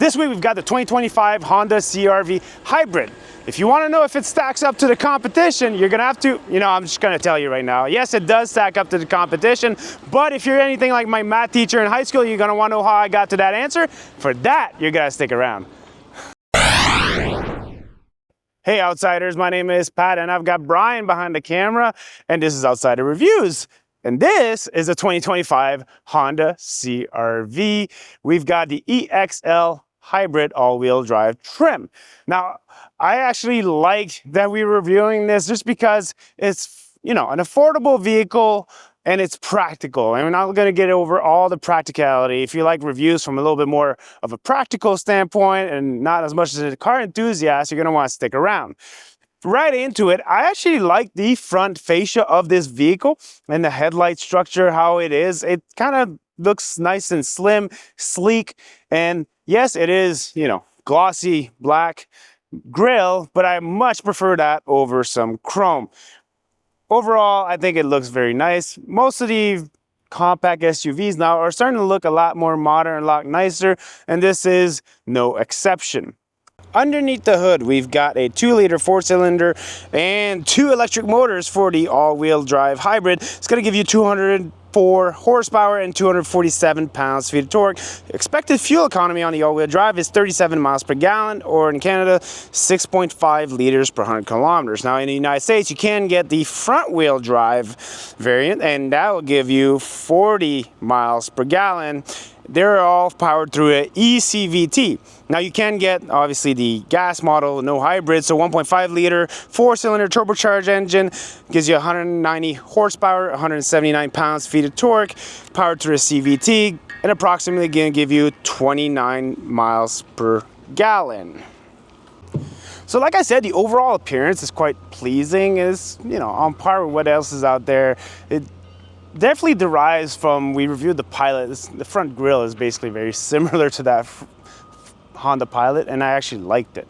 This week we've got the 2025 Honda CR-V Hybrid. If you want to know if it stacks up to the competition, you're going to have to, I'm just going to tell you right now. Yes, it does stack up to the competition, but if you're anything like my math teacher in high school, you're going to want to know how I got to that answer. For that, you're going to stick around. Hey Outsiders, my name is Pat and I've got Brian behind the camera and this is Outsider Reviews. And this is a 2025 Honda CR-V. We've got the EXL Hybrid all-wheel drive trim. Now, I actually like that we're reviewing this just because it's, an affordable vehicle and it's practical. And we're not going to get over all the practicality. If you like reviews from a little bit more of a practical standpoint and not as much as a car enthusiast, you're going to want to stick around. Right into it, I actually like the front fascia of this vehicle and the headlight structure, how it is. It kind of looks nice and slim, sleek, and yes, it is, glossy black grille, but I much prefer that over some chrome. Overall, I think it looks very nice. Most of the compact SUVs now are starting to look a lot more modern, a lot nicer, and this is no exception. Underneath the hood, we've got a 2-liter 4-cylinder and 2 electric motors for the all-wheel drive hybrid. It's going to give you 204 horsepower and 247 pounds-feet of torque. Expected fuel economy on the all-wheel drive is 37 miles per gallon, or in Canada, 6.5 liters per 100 kilometers. Now, in the United States, you can get the front-wheel drive variant, and that will give you 40 miles per gallon. They're all powered through an eCVT. Now you can get obviously the gas model, no hybrid, so 1.5 liter 4-cylinder turbocharged engine gives you 190 horsepower, 179 pounds-feet of torque, powered through a CVT, and approximately going to give you 29 miles per gallon. So like I said, the overall appearance is quite pleasing. It's on par with what else is out there. It definitely derives from, we reviewed the Pilot. The front grille is basically very similar to that Honda Pilot, and I actually liked it.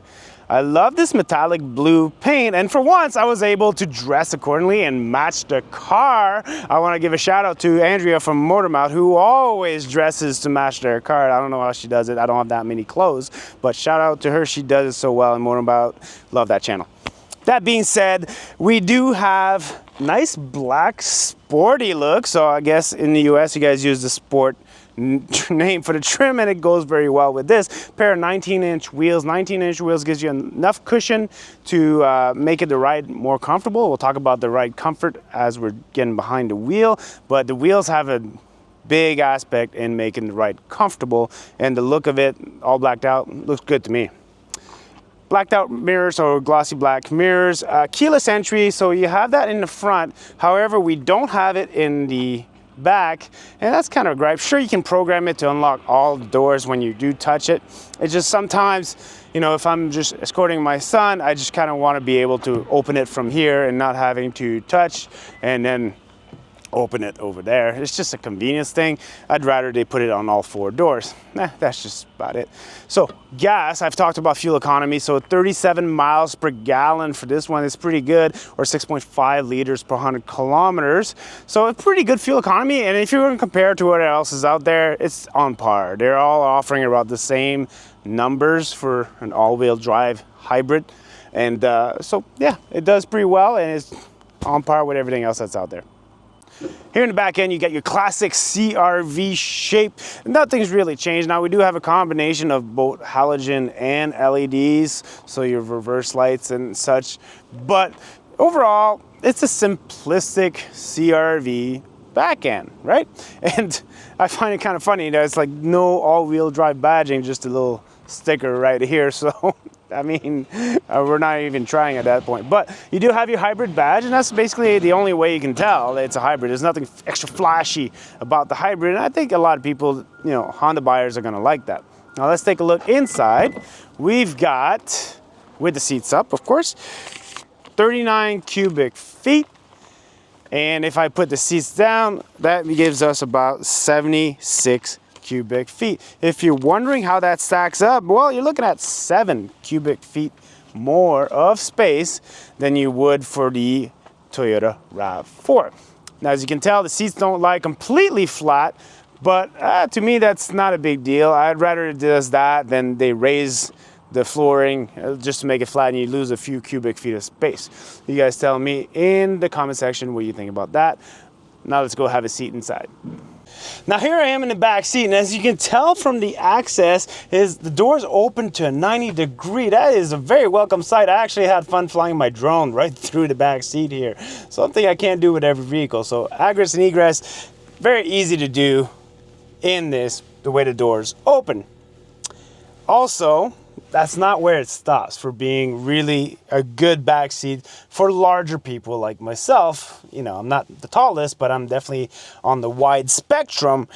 I love this metallic blue paint, and for once I was able to dress accordingly and match the car. I want to give a shout out to Andrea from Motormouth, who always dresses to match their car. I don't know how she does it. I don't have that many clothes, but shout out to her. She does it so well in Motormouth. Love that channel. That being said, we do have nice black sporty look. So I guess in the US you guys use the sport name for the trim, and it goes very well with this pair of 19-inch wheels. 19-inch wheels gives you enough cushion to make it the ride more comfortable. We'll talk about the ride comfort as we're getting behind the wheel, but the wheels have a big aspect in making the ride comfortable, and the look of it all blacked out looks good to me. Blacked out mirrors or glossy black mirrors, keyless entry, so you have that in the front. However, we don't have it in the back, and that's kind of a gripe. Sure, you can program it to unlock all the doors when you do touch it. It's just sometimes, if I'm just escorting my son, I just kind of want to be able to open it from here and not having to touch and then open it over there. It's just a convenience thing. I'd rather they put it on all 4 doors. That's just about it. So gas, I've talked about fuel economy. So 37 miles per gallon for this one is pretty good, or 6.5 liters per 100 kilometers. So a pretty good fuel economy. And if you're going to compare it to what else is out there, it's on par. They're all offering about the same numbers for an all-wheel drive hybrid. And so yeah, it does pretty well, and it's on par with everything else that's out there. Here in the back end, you get your classic CR-V shape. Nothing's really changed. Now, we do have a combination of both halogen and LEDs, so your reverse lights and such. But overall, it's a simplistic CR-V back end, right? And I find it kind of funny that it's like no all-wheel drive badging, just a little sticker right here. So I mean, we're not even trying at that point. But you do have your hybrid badge, and that's basically the only way you can tell that it's a hybrid. There's nothing extra flashy about the hybrid, and I think a lot of people, Honda buyers are going to like that. Now let's take a look inside. We've got, with the seats up, of course, 39 cubic feet. And if I put the seats down, that gives us about 76 cubic feet. If you're wondering how that stacks up, well, you're looking at 7 cubic feet more of space than you would for the Toyota RAV4. Now, as you can tell, the seats don't lie completely flat, But to me, that's not a big deal. I'd rather it does that than they raise the flooring just to make it flat and you lose a few cubic feet of space. You guys tell me in the comment section what you think about that. Now let's go have a seat inside. Now here I am in the back seat, and as you can tell from the access, the door's open to a 90-degree. That is a very welcome sight. I actually had fun flying my drone right through the back seat here. Something I can't do with every vehicle. So egress and egress, very easy to do in this, the way the door's open. Also, that's not where it stops for being really a good back seat for larger people like myself. You know, I'm not the tallest, but I'm definitely on the wide spectrum.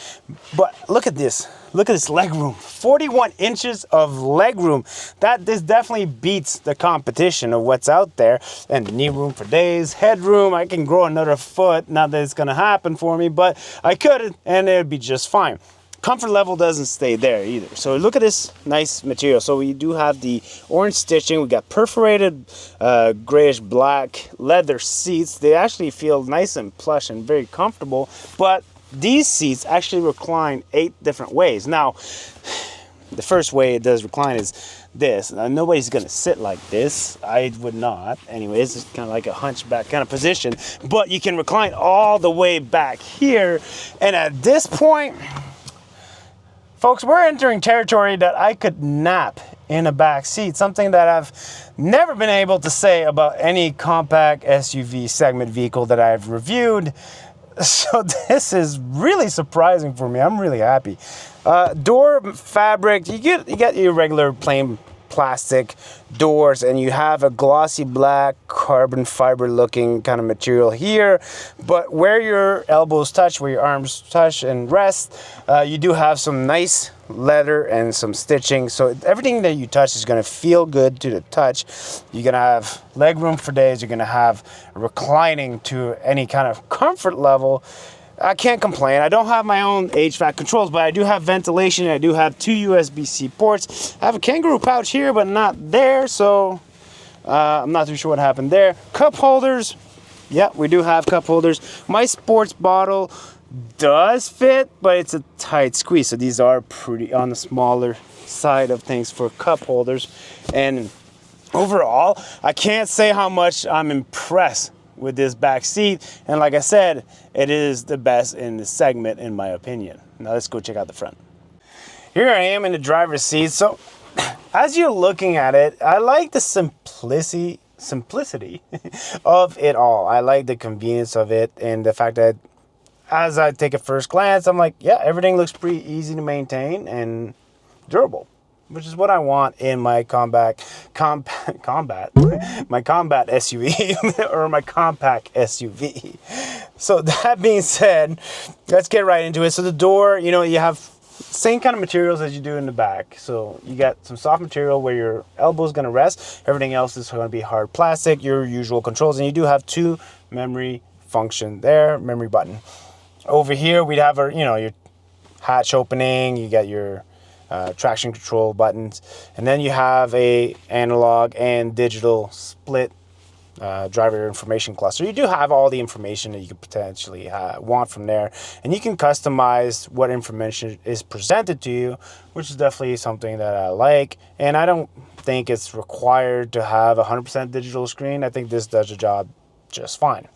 But look at this. Look at this leg room. 41 inches of leg room. This definitely beats the competition of what's out there. And knee room for days. Headroom, I can grow another foot. Not that it's going to happen for me, but I could, and it would be just fine. Comfort level doesn't stay there either. So look at this nice material. So we do have the orange stitching. We got perforated grayish black leather seats. They actually feel nice and plush and very comfortable. But these seats actually recline 8 different ways. Now, the first way it does recline is this. Now, nobody's gonna sit like this. I would not. Anyways, it's kind of like a hunchback kind of position. But you can recline all the way back here. And at this point, folks, we're entering territory that I could nap in a back seat, something that I've never been able to say about any compact SUV segment vehicle that I've reviewed. So this is really surprising for me. I'm really happy. Door fabric, you get your regular plain plastic doors, and you have a glossy black carbon fiber looking kind of material here, but where your elbows touch, where your arms touch and rest, you do have some nice leather and some stitching, so everything that you touch is going to feel good to the touch. You're going to have leg room for days. You're going to have reclining to any kind of comfort level. I can't complain. I don't have my own HVAC controls, but I do have ventilation. I do have 2 USB-C ports. I have a kangaroo pouch here, but not there, so I'm not too sure what happened there. Cup holders. Yeah, we do have cup holders. My sports bottle does fit, but it's a tight squeeze, so these are pretty on the smaller side of things for cup holders. And overall, I can't say how much I'm impressed with this back seat, and like I said, it is the best in the segment in my opinion. Now let's go check out the front. Here I am in the driver's seat. So as you're looking at it, I like the simplicity of it all. I like the convenience of it, and the fact that as I take a first glance, I'm like, yeah, everything looks pretty easy to maintain and durable, which is what I want in my combat SUV or my compact SUV. So that being said, let's get right into it. So the door, you know, you have same kind of materials as you do in the back. So you got some soft material where your elbow is going to rest. Everything else is going to be hard plastic, your usual controls. And you do have 2 memory function there, memory button. Over here, we'd have our, you know, your hatch opening. You got your traction control buttons, and then you have a analog and digital split driver information cluster. You do have all the information that you could potentially want from there, and you can customize what information is presented to you, which is definitely something that I like. And I don't think it's required to have a 100% digital screen. I think this does the job just fine.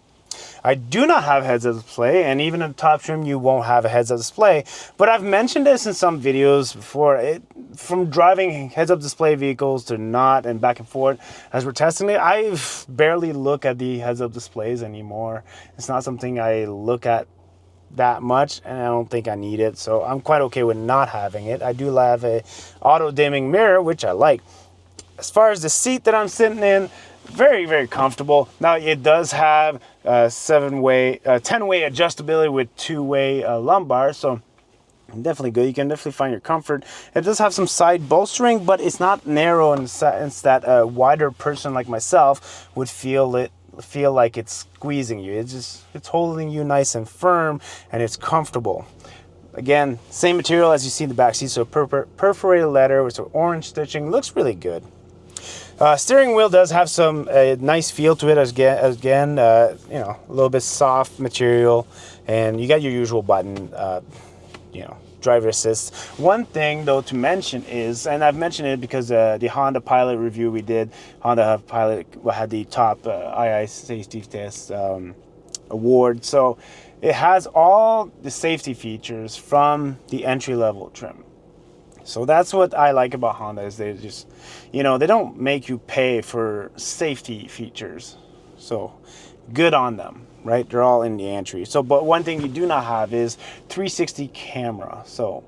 I do not have heads-up display, and even in the top trim you won't have a heads-up display, but I've mentioned this in some videos before. From driving heads-up display vehicles to not, and back and forth as we're testing it, I barely look at the heads-up displays anymore. It's not something I look at that much, and I don't think I need it, so I'm quite okay with not having it. I do have a auto-dimming mirror, which I like. As far as the seat that I'm sitting in, very, very comfortable. Now it does have 10-way adjustability with 2-way lumbar, so definitely good. You can definitely find your comfort. It does have some side bolstering, but it's not narrow, and that a wider person like myself would feel like it's squeezing you. It's holding you nice and firm, and it's comfortable. Again, same material as you see in the back seat, so perforated leather with some orange stitching. Looks really good. Steering wheel does have some nice feel to it, again, you know, a little bit soft material, and you got your usual button. driver assist. One thing though to mention is, and I've mentioned it because the Honda Pilot review we did, Honda Pilot had the top II safety test award. So it has all the safety features from the entry-level trim. So that's what I like about Honda, is they just, they don't make you pay for safety features. So good on them, right? They're all in the entry. So, but one thing you do not have is 360 camera. So,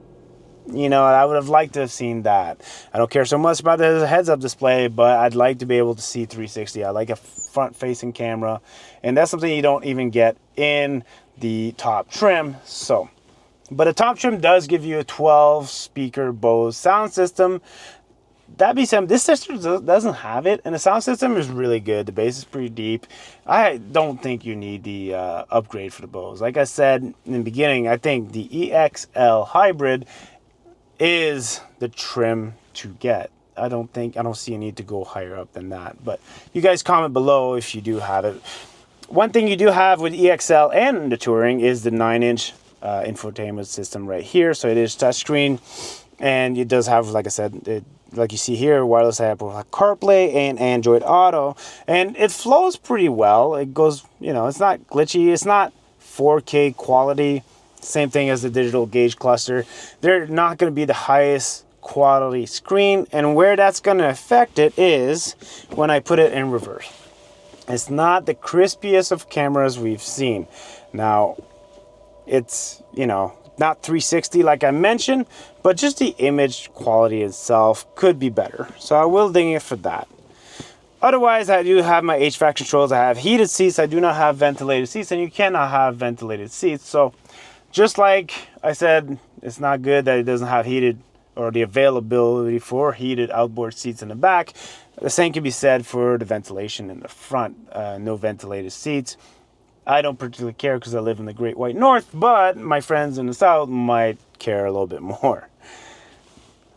I would have liked to have seen that. I don't care so much about the heads-up display, but I'd like to be able to see 360. I like a front-facing camera, and that's something you don't even get in the top trim. So, but the top trim does give you a 12-speaker Bose sound system. That being said, this system doesn't have it, and the sound system is really good. The bass is pretty deep. I don't think you need the upgrade for the Bose. Like I said in the beginning, I think the EXL Hybrid is the trim to get. I don't see a need to go higher up than that. But you guys comment below if you do have it. One thing you do have with EXL and the Touring is the 9-inch infotainment system right here. So it is touchscreen, and it does have, like I said, like you see here, wireless Apple CarPlay and Android Auto, and it flows pretty well. It goes, it's not glitchy. It's not 4K quality. Same thing as the digital gauge cluster. They're not going to be the highest quality screen, and where that's going to affect it is when I put it in reverse. It's not the crispiest of cameras we've seen. Now, it's, not 360 like I mentioned, but just the image quality itself could be better. So I will ding it for that. Otherwise, I do have my HVAC controls. I have heated seats. I do not have ventilated seats, and you cannot have ventilated seats. So just like I said, it's not good that it doesn't have heated, or the availability for heated outboard seats in the back. The same can be said for the ventilation in the front. No ventilated seats. I don't particularly care because I live in the Great White North, but my friends in the South might care a little bit more.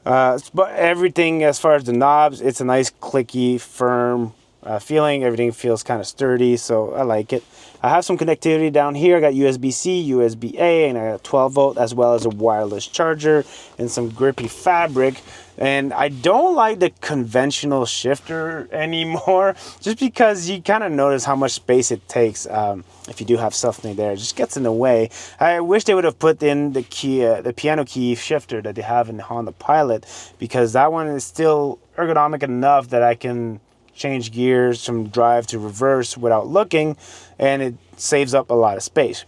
But everything, as far as the knobs, it's a nice clicky, firm feeling. Everything feels kind of sturdy, so I like it. I have some connectivity down here. I got USB-C, USB-A, and I got 12 volt, as well as a wireless charger and some grippy fabric. And I don't like the conventional shifter anymore, just because you kind of notice how much space it takes if you do have something there. It just gets in the way. I wish they would have put in the key, the piano key shifter that they have in the Honda Pilot, because that one is still ergonomic enough that I can change gears from drive to reverse without looking, and it saves up a lot of space.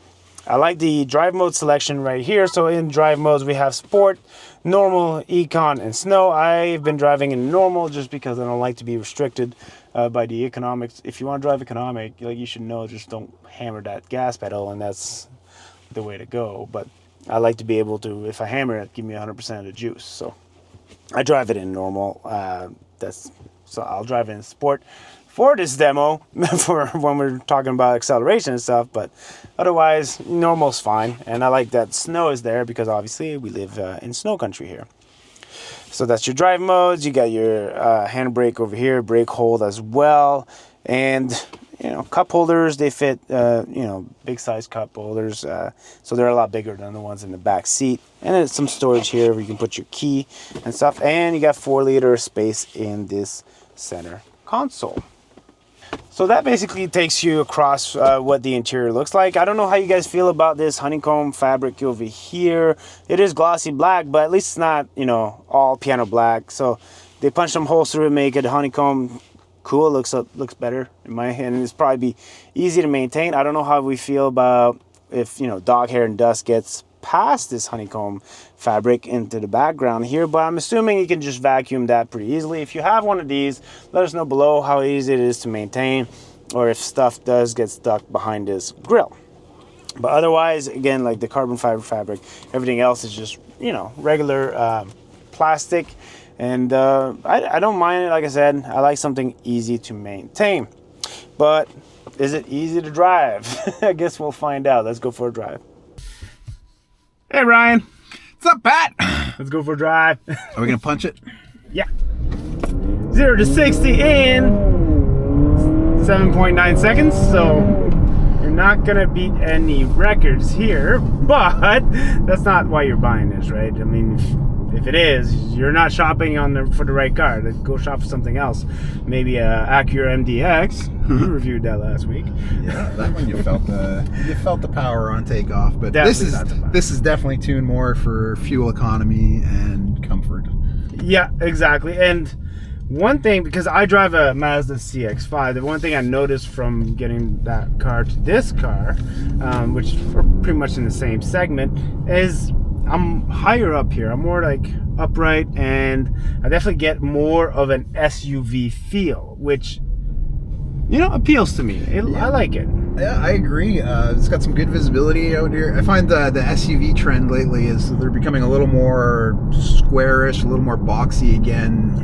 I like the drive mode selection right here. So in drive modes, we have sport, normal, econ, and snow. I've been driving in normal just because I don't like to be restricted by the economics. If you want to drive economic, you should know, just don't hammer that gas pedal, and that's the way to go. But I like to be able to, if I hammer it, give me 100% of the juice. So I drive it in normal. So I'll drive it in sport for this demo, for when we're talking about acceleration and stuff, but otherwise, normal's fine. And I like that snow is there because obviously we live in snow country here. So that's your drive modes. You got your handbrake over here, brake hold as well. And, cup holders, they fit, big size cup holders. So they're a lot bigger than the ones in the back seat. And then some storage here where you can put your key and stuff. And you got 4 liter space in this center console. So that basically takes you across what the interior looks like. I don't know how you guys feel about this honeycomb fabric over here. It is glossy black, but at least it's not, all piano black. So they punch some holes through it, make it honeycomb. Cool, looks better in my hand. It's probably be easy to maintain. I don't know how we feel about if, dog hair and dust gets past this honeycomb fabric into the background here, but I'm assuming you can just vacuum that pretty easily. If you have one of these, let us know below how easy it is to maintain, or if stuff does get stuck behind this grill. But otherwise, again, like the carbon fiber fabric, everything else is just, regular plastic. And I don't mind it. Like I said, I like something easy to maintain. But is it easy to drive? I guess we'll find out. Let's go for a drive. Hey, Ryan. What's up, Pat? Let's go for a drive. Are we gonna punch it? Yeah. 0 to 60 in 7.9 seconds. So you're not gonna beat any records here, but that's not why you're buying this, right? I mean, if it is, you're not shopping for the right car. Go shop for something else. Maybe a Acura MDX. You reviewed that last week. Yeah, that one you felt the power on takeoff, but Definitely this is definitely tuned more for fuel economy and comfort. Yeah, exactly. And one thing, because I drive a Mazda CX-5, the one thing I noticed from getting that car to this car, which are pretty much in the same segment, is I'm higher up here. I'm more like upright, and I definitely get more of an SUV feel, which, you know, appeals to me. I like it. Yeah, I agree. It's got some good visibility out here. I find the SUV trend lately is they're becoming a little more squarish, a little more boxy again.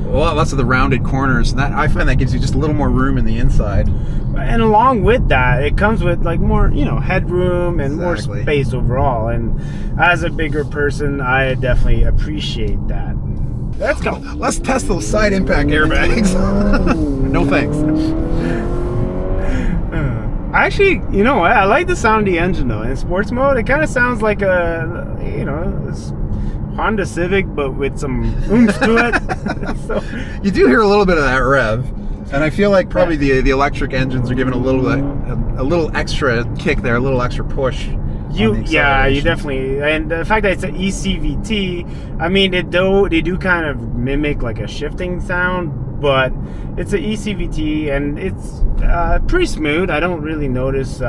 Lots of the rounded corners. And I find that gives you just a little more room in the inside. And along with that, it comes with like more, you know, headroom and more space overall. And as a bigger person, I definitely appreciate that. Let's go. Let's test those side impact airbags. No thanks. Actually, you know what? I like the sound of the engine though. In sports mode, it kind of sounds like a, you know, Honda Civic, but with some oomph to it. So, you do hear a little bit of that rev, and I feel like probably the electric engines are giving a little extra kick there, a little extra push. You definitely, and the fact that it's an ECVT, I mean, they do kind of mimic like a shifting sound, but it's an ECVT and it's pretty smooth. I don't really notice.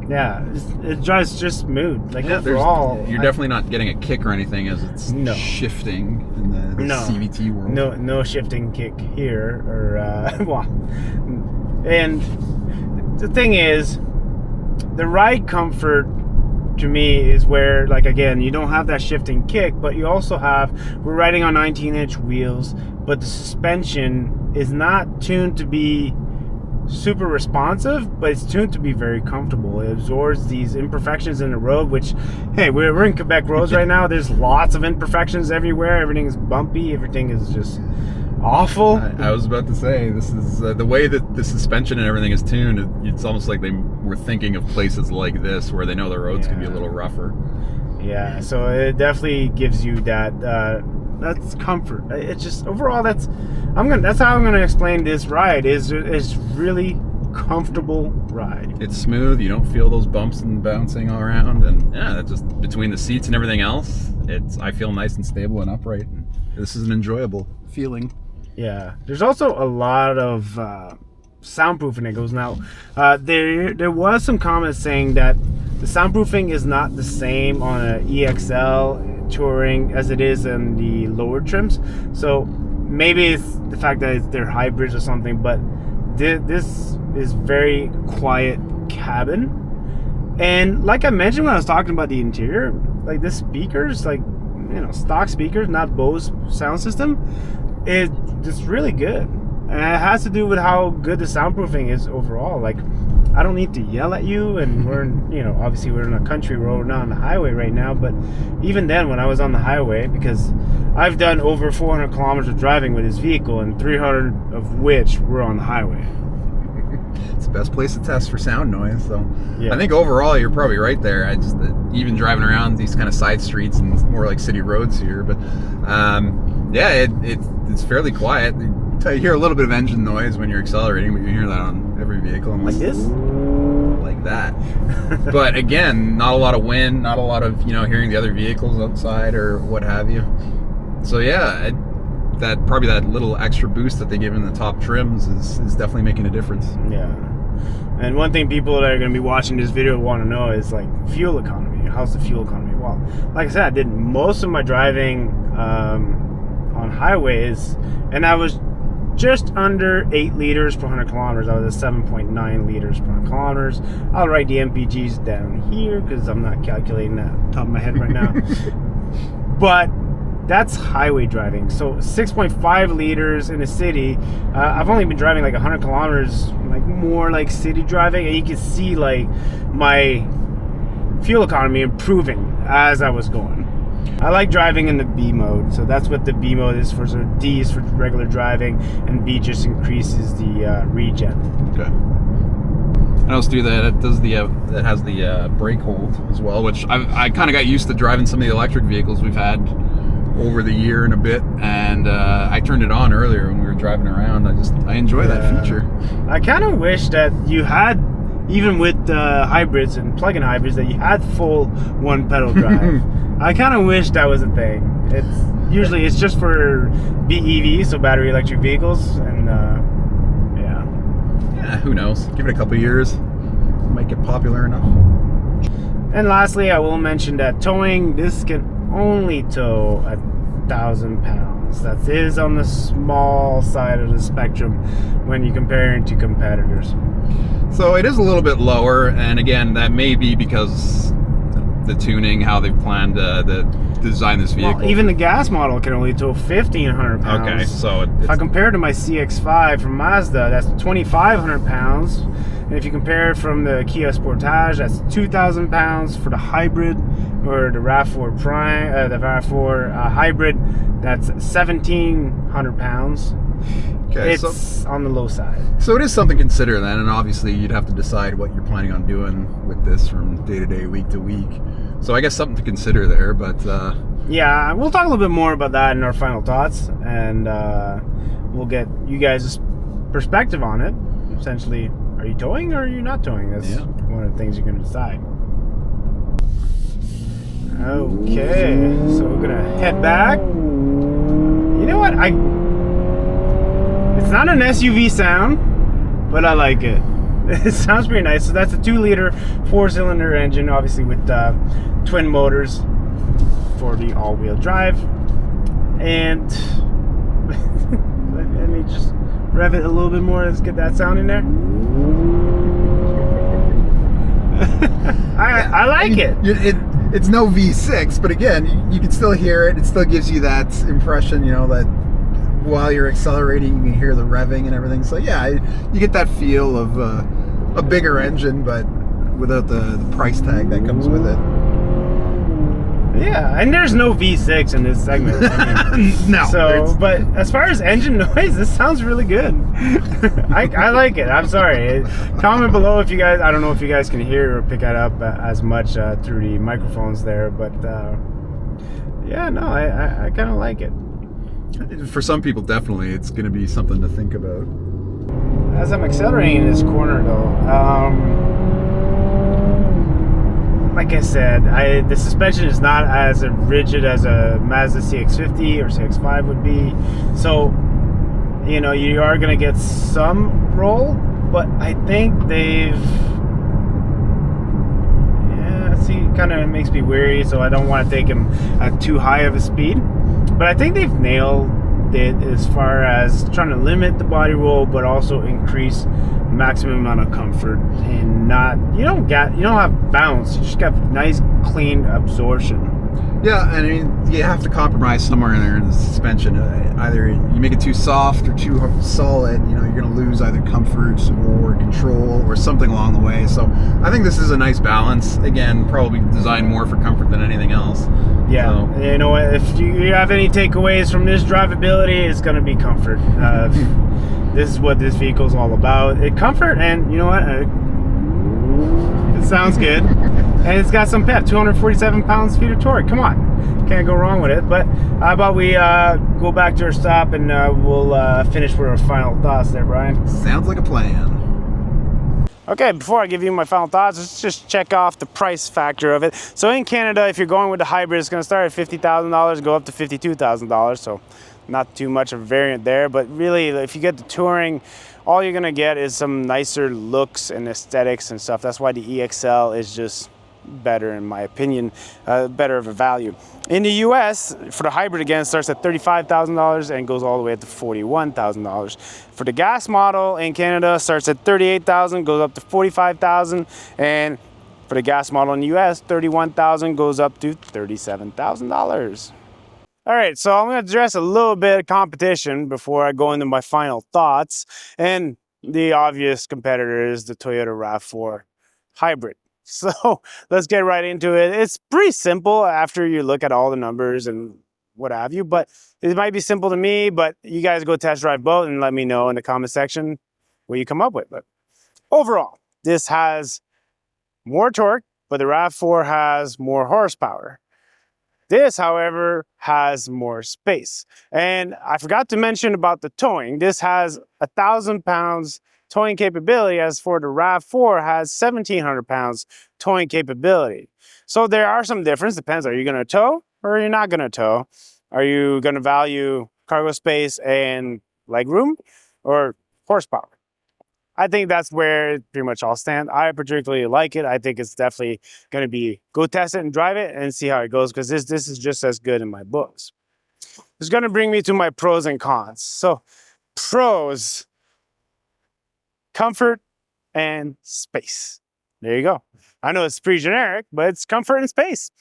It drives just smooth. Like overall, you're definitely not getting a kick or anything as it's shifting in the CVT world. No shifting kick here, or and the thing is, the ride comfort to me is where, like, again, you don't have that shifting kick, but you also we're riding on 19-inch wheels, but the suspension is not tuned to be super responsive, but it's tuned to be very comfortable. It absorbs these imperfections in the road, which, hey, we're in Quebec roads right now. There's lots of imperfections everywhere. Everything is bumpy. Everything is just awful. I was about to say, this is the way that the suspension and everything is tuned. It's almost like they were thinking of places like this where they know the roads can be a little rougher. Yeah, so it definitely gives you that that's comfort. It's just overall that's how I'm gonna explain this ride. Is really comfortable ride. It's smooth. You don't feel those bumps and bouncing all around, and that's just between the seats and everything else. I feel nice and stable and upright. This is an enjoyable feeling. Yeah, there's also a lot of soundproofing that goes now. There was some comments saying that the soundproofing is not the same on an EXL Touring as it is in the lower trims. So maybe it's the fact that they're hybrids or something, but this is very quiet cabin. And like I mentioned when I was talking about the interior, like the speakers, like, you know, stock speakers, not Bose sound system, it's really good. And it has to do with how good the soundproofing is overall. Like, I don't need to yell at you, and we're in, you know, obviously we're in a country road, not on the highway right now, but even then when I was on the highway, because I've done over 400 kilometers of driving with this vehicle, and 300 of which were on the highway. It's the best place to test for sound noise, so yeah. I think overall you're probably right there. I just even driving around these kind of side streets and more like city roads here, but it's fairly quiet. You hear a little bit of engine noise when you're accelerating, but you hear that on every vehicle. Like this? Like that. But again, not a lot of wind, not a lot of, hearing the other vehicles outside or what have you. So yeah, that probably that little extra boost that they give in the top trims is definitely making a difference. Yeah. And one thing people that are going to be watching this video want to know is, like, fuel economy. How's the fuel economy? Well, like I said, I did most of my driving on highways, and I was just under 8 liters per 100 kilometers. I was at 7.9 liters per 100 kilometers. I'll write the MPGs down here because I'm not calculating that on top of my head right now. But that's highway driving. So 6.5 liters in a city. I've only been driving like 100 kilometers, like more like city driving, and you can see like my fuel economy improving as I was going. I like driving in the B mode, so that's what the B mode is for. So D is for regular driving, and B just increases the regen. Okay. And also through that, it does the it has the brake hold as well, which I kind of got used to driving some of the electric vehicles we've had over the year and a bit, and I turned it on earlier when we were driving around. I enjoy that feature. I kind of wish that you had, even with hybrids and plug-in hybrids, that you had full one pedal drive. I kind of wish that was a thing. It's just for BEVs, so battery electric vehicles, and yeah, who knows? Give it a couple years, might get popular enough. And lastly, I will mention that towing, this can only tow 1,000 pounds. That is on the small side of the spectrum when you compare it to competitors. So it is a little bit lower, and again, that may be because the tuning, how they've planned to design this vehicle. Well, even the gas model can only tow 1,500 pounds. Okay, so if I compare it to my CX-5 from Mazda, that's 2,500 pounds. And if you compare it from the Kia Sportage, that's 2,000 pounds. For the hybrid or the RAV4 Prime, the RAV4 hybrid, that's 1,700 pounds. Okay, it's on the low side. So it is something to consider then, and obviously you'd have to decide what you're planning on doing with this from day to day, week to week. So I guess something to consider there, but yeah, we'll talk a little bit more about that in our final thoughts, and we'll get you guys' perspective on it. Essentially, are you towing or are you not towing? That's one of the things you're going to decide. Okay, so we're gonna head back. You know what? It's not an SUV sound, but I like it. It sounds pretty nice. So that's a 2-liter 4-cylinder engine, obviously with twin motors for the all-wheel drive. And let me just rev it a little bit more. Let's get that sound in there. I like it. It's no V6, but again, you can still hear it. It still gives you that impression, that while you're accelerating, you can hear the revving and everything. So yeah, you get that feel of a bigger engine, but without the price tag that comes with it. Yeah, and there's no V6 in this segment. I mean, no. So, but as far as engine noise, this sounds really good. I like it. I'm sorry. Comment below if you guys. I don't know if you guys can hear or pick it up as much through the microphones there, but yeah, no, I kind of like it. For some people, definitely, it's going to be something to think about. As I'm accelerating in this corner, though. Like I said, the suspension is not as rigid as a Mazda CX-50 or CX-5 would be. So, you are going to get some roll, but I think they've... Yeah, see, it kind of makes me weary, so I don't want to take him at too high of a speed. But I think they've nailed it as far as trying to limit the body roll, but also increase maximum amount of comfort, and you don't have bounce, you just got nice clean absorption. Yeah, and I mean, you have to compromise somewhere in there in the suspension. Either you make it too soft or too solid, you're going to lose either comfort or control or something along the way. So I think this is a nice balance. Again, probably designed more for comfort than anything else. Yeah, so. You know what? If you have any takeaways from this drivability, it's going to be comfort. This is what this vehicle is all about. Comfort, and you know what? It sounds good. And it's got some pep, 247 pounds-feet of torque. Come on, can't go wrong with it. But how about we go back to our stop, and we'll finish with our final thoughts there, Brian? Sounds like a plan. Okay, before I give you my final thoughts, let's just check off the price factor of it. So in Canada, if you're going with the hybrid, it's going to start at $50,000, go up to $52,000. So not too much of a variant there, but really, if you get the touring, all you're going to get is some nicer looks and aesthetics and stuff. That's why the EXL is just better, in my opinion, better of a value. In the US, for the hybrid, again, it starts at $35,000 and goes all the way up to $41,000. For the gas model in Canada, starts at $38,000, goes up to $45,000, and for the gas model in the US, $31,000 goes up to $37,000. All right, so I'm going to address a little bit of competition before I go into my final thoughts, and the obvious competitor is the Toyota RAV4 hybrid. So let's get right into it. It's pretty simple after you look at all the numbers and what have you, but it might be simple to me, but you guys go test drive both and let me know in the comment section what you come up with. But overall, This has more torque, but the RAV4 has more horsepower. This, however, has more space. And I forgot to mention about the towing. This has 1,000 pounds towing capability, as for the RAV4 has 1,700 pounds towing capability. So there are some difference. Depends, are you going to tow or are you not going to tow? Are you going to value cargo space and legroom or horsepower? I think that's where it pretty much all stand. I particularly like it. I think it's definitely going to be go test it and drive it and see how it goes, because this is just as good in my books. It's going to bring me to my pros and cons. So pros, comfort and space. There you go. I know it's pretty generic, but it's comfort and space.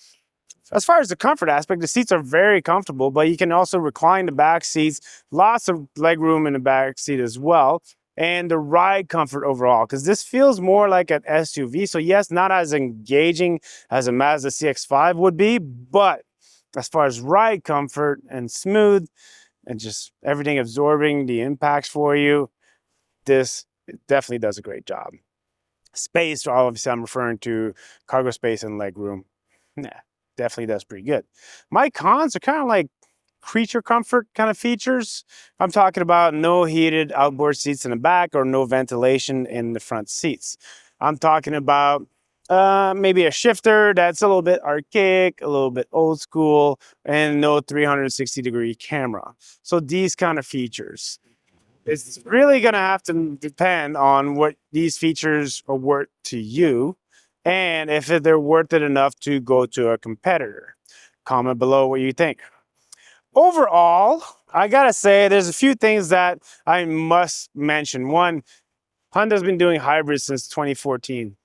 As far as the comfort aspect, the seats are very comfortable, but you can also recline the back seats. Lots of leg room in the back seat as well. And the ride comfort overall, because this feels more like an SUV. So yes, not as engaging as a Mazda CX-5 would be, but as far as ride comfort and smooth and just everything absorbing the impacts for you, this definitely does a great job. Space, obviously I'm referring to cargo space and leg room. Nah, definitely does pretty good. My cons are kind of like creature comfort kind of features. I'm talking about no heated outboard seats in the back or no ventilation in the front seats. I'm talking about maybe a shifter that's a little bit archaic, a little bit old school, and no 360-degree camera. So these kind of features. It's really going to have to depend on what these features are worth to you and if they're worth it enough to go to a competitor. Comment below what you think. Overall, I gotta say there's a few things that I must mention. One, Honda's been doing hybrids since 2014.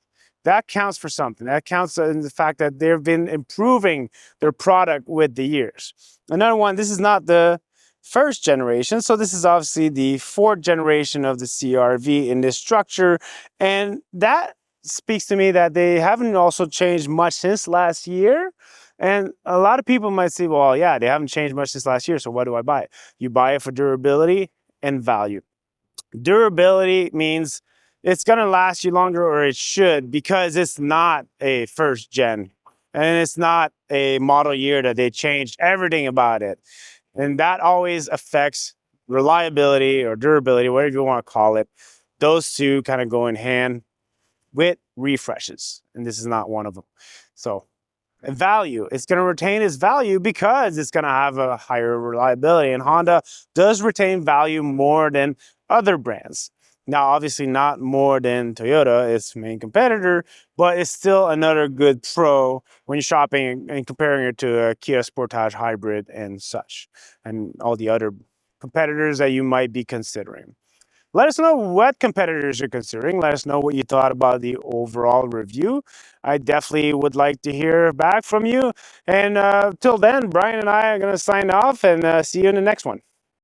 That counts for something. That counts in the fact that they've been improving their product with the years. Another one, this is not the first generation, so this is obviously the fourth generation of the CR-V in this structure, and that speaks to me that they haven't also changed much since last year. And a lot of people might say, well, yeah, they haven't changed much since last year, so why do I buy it? You buy it for durability and value. Durability means it's going to last you longer, or it should, because it's not a first gen and it's not a model year that they changed everything about it. And that always affects reliability or durability, whatever you want to call it. Those two kind of go in hand with refreshes, and this is not one of them. So value, it's going to retain its value because it's going to have a higher reliability, and Honda does retain value more than other brands. Now, obviously not more than Toyota, its main competitor, but it's still another good pro when you're shopping and comparing it to a Kia Sportage hybrid and such, and all the other competitors that you might be considering. Let us know what competitors you're considering. Let us know what you thought about the overall review. I definitely would like to hear back from you. And till then, Brian and I are going to sign off and see you in the next one.